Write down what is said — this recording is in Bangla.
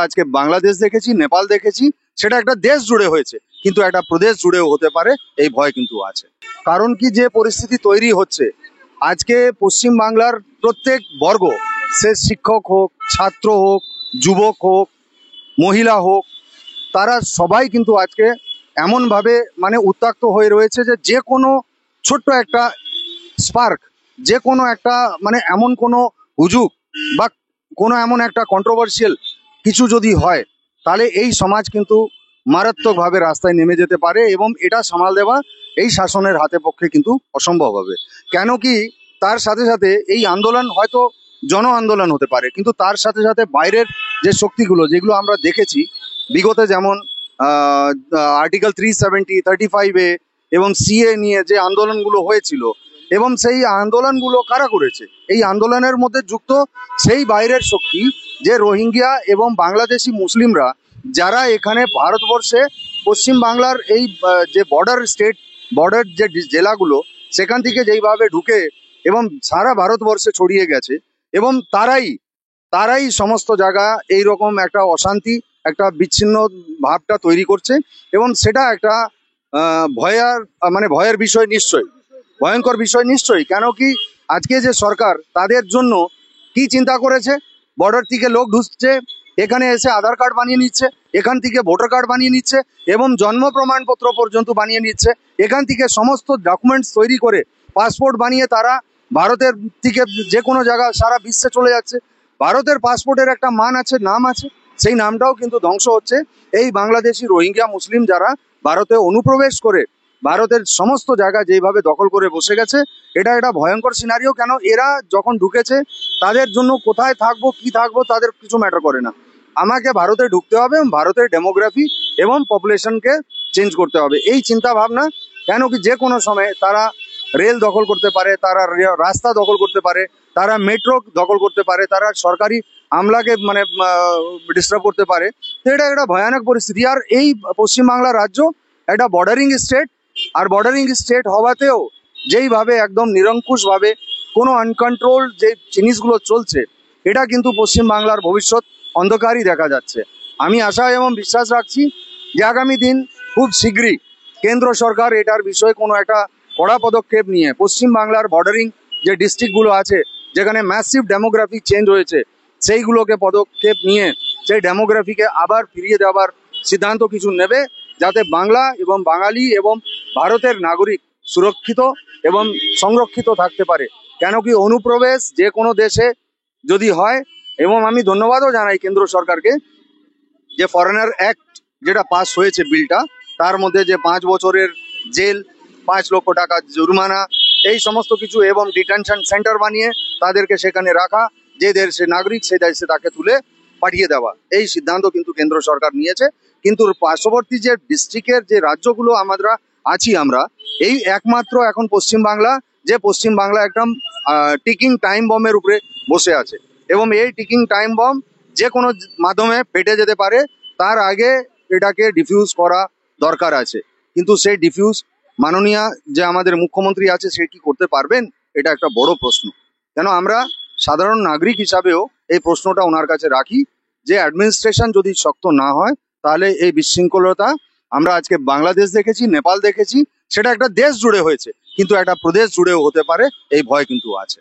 আজকে বাংলাদেশ দেখেছি, নেপাল দেখেছি, সেটা একটা দেশ জুড়ে হয়েছে, কিন্তু একটা প্রদেশ জুড়েও হতে পারে, এই ভয় কিন্তু আছে। কারণ কি, যে পরিস্থিতি তৈরি হচ্ছে আজকে পশ্চিম বাংলার প্রত্যেক বর্গ, সে শিক্ষক হোক, ছাত্র হোক, যুবক হোক, মহিলা হোক, তারা সবাই কিন্তু আজকে এমনভাবে মানে উত্ত্যক্ত হয়ে রয়েছে যে কোনো ছোট্ট একটা স্পার্ক, যে কোনো একটা মানে এমন কোনো হুজুগ বা কোনো এমন একটা কন্ট্রোভার্সিয়াল কিছু যদি হয়, তাহলে এই সমাজ কিন্তু মারাত্মকভাবে রাস্তায় নেমে যেতে পারে, এবং এটা সামাল দেওয়া এই শাসনের হাতে পক্ষে কিন্তু অসম্ভব হবে। কেন কি, তার সাথে সাথে এই আন্দোলন হয়তো জন আন্দোলন হতে পারে, কিন্তু তার সাথে সাথে বাইরের যে শক্তিগুলো, যেগুলো আমরা দেখেছি বিগত, যেমন আর্টিকেল 370, 35A এবং সিএ নিয়ে যে আন্দোলনগুলো হয়েছিল, এবং সেই আন্দোলনগুলো কারা করেছে, এই আন্দোলনের মধ্যে যুক্ত সেই বাইরের শক্তি, যে রোহিঙ্গিয়া এবং বাংলাদেশি মুসলিমরা যারা এখানে ভারতবর্ষে পশ্চিম বাংলার এই যে বর্ডার যে জেলাগুলো, সেখান থেকে যেইভাবে ঢুকে এবং সারা ভারতবর্ষে ছড়িয়ে গেছে, এবং তারাই সমস্ত জায়গা এইরকম একটা অশান্তি, একটা বিচ্ছিন্ন ভাবটা তৈরি করছে, এবং সেটা একটা ভয়ের বিষয়, নিশ্চয়ই ভয়ঙ্কর বিষয় নিশ্চয়ই। কেন কি, আজকে যে সরকার তাদের জন্য কি চিন্তা করেছে, বর্ডার থেকে লোক ঢুকছে, এখানে এসে আধার কার্ড বানিয়ে নিচ্ছে, এখান থেকে ভোটার কার্ড বানিয়ে নিচ্ছে, এবং জন্ম প্রমাণপত্র পর্যন্ত বানিয়ে নিচ্ছে, এখান থেকে সমস্ত ডকুমেন্টস তৈরি করে পাসপোর্ট বানিয়ে তারা ভারতের থেকে যে কোনো জায়গা সারা বিশ্বে চলে যাচ্ছে। ভারতের পাসপোর্টের একটা মান আছে, নাম আছে, সেই নামটাও কিন্তু ধ্বংস হচ্ছে এই বাংলাদেশি রোহিঙ্গা মুসলিম যারা ভারতে অনুপ্রবেশ করে ভারতের সমস্ত জায়গা যেইভাবে দখল করে বসে গেছে। এটা একটা ভয়ঙ্কর সিনারিও। কেন, এরা যখন ঢুকেছে তাদের জন্য কোথায় থাকবো, কি থাকবো, তাদের কিছু ম্যাটার করে না। আমাকে ভারতে ঢুকতে হবে, ভারতের ডেমোগ্রাফি এবং পপুলেশনকে চেঞ্জ করতে হবে, এই চিন্তা ভাবনা। কেন কি, যে কোনো সময় তারা রেল দখল করতে পারে, তারা রাস্তা দখল করতে পারে, তারা মেট্রো দখল করতে পারে, তারা সরকারি আমলাকে মানে ডিস্টার্ব করতে পারে। তো এটা একটা ভয়ানক পরিস্থিতি। আর এই পশ্চিমবাংলা রাজ্য একটা বর্ডারিং স্টেট, আর বর্ডারিং স্টেট হওয়াতেও যেইভাবে একদম নিরঙ্কুশভাবে কোনো আনকন্ট্রোল যে জিনিসগুলো চলছে, এটা কিন্তু পশ্চিমবাংলার ভবিষ্যৎ অন্ধকারই দেখা যাচ্ছে। আমি আশা এবং বিশ্বাস রাখছি যে আগামী দিন খুব শীঘ্রই কেন্দ্র সরকার এটার বিষয়ে কোনো একটা কড়া পদক্ষেপ নিয়ে পশ্চিমবাংলার বর্ডারিং যে ডিস্ট্রিক্টগুলো আছে, যেখানে ম্যাসিভ ডেমোগ্রাফি চেঞ্জ হয়েছে, সেইগুলোকে পদক্ষেপ নিয়ে সেই ডেমোগ্রাফিকে আবার ফিরিয়ে দেওয়ার সিদ্ধান্ত কিছু নেবে, যাতে বাংলা এবং বাঙালি এবং ভারতের নাগরিক সুরক্ষিত এবং সংরক্ষিত থাকতে পারে। কেন কি, অনুপ্রবেশ যে কোনো দেশে যদি হয়, এবং আমি ধন্যবাদও জানাই কেন্দ্র সরকারকে যে ফরেনার অ্যাক্ট যেটা পাস হয়েছে বিলটা, তার মধ্যে যে 5 বছরের জেল, 5 লক্ষ টাকা জরিমানা, এই সমস্ত কিছু, এবং ডিটেনশন সেন্টার বানিয়ে তাদেরকে সেখানে রাখা, যে দেশের নাগরিক সে দেশে তাকে তুলে পাঠিয়ে দেওয়া, এই সিদ্ধান্ত কিন্তু কেন্দ্র সরকার নিয়েছে। কিন্তু পার্শ্ববর্তী যে ডিস্ট্রিক্টের যে রাজ্যগুলো আমরা আছি, আমরা এই একমাত্র এখন পশ্চিমবাংলা, যে পশ্চিমবাংলা একদম টিকিং টাইম বমের উপরে বসে আছে, এবং এই টিকিং টাইম বম যে কোনো মাধ্যমে ফেটে যেতে পারে। তার আগে এটাকে ডিফিউজ করা দরকার আছে, কিন্তু সেই ডিফিউজ মাননীয় যে আমাদের মুখ্যমন্ত্রী আছে, সে কি করতে পারবেন, এটা একটা বড় প্রশ্ন। কেন, আমরা সাধারণ নাগরিক হিসাবেও এই প্রশ্নটা ওনার কাছে রাখি যে অ্যাডমিনিস্ট্রেশন যদি শক্ত না হয়, তাহলে এই বিশৃঙ্খলতা আমরা আজকে বাংলাদেশ দেখেছি, নেপাল দেখেছি, সেটা একটা দেশ জুড়ে হয়েছে, কিন্তু একটা প্রদেশ জুড়েও হতে পারে, এই ভয় কিন্তু আছে।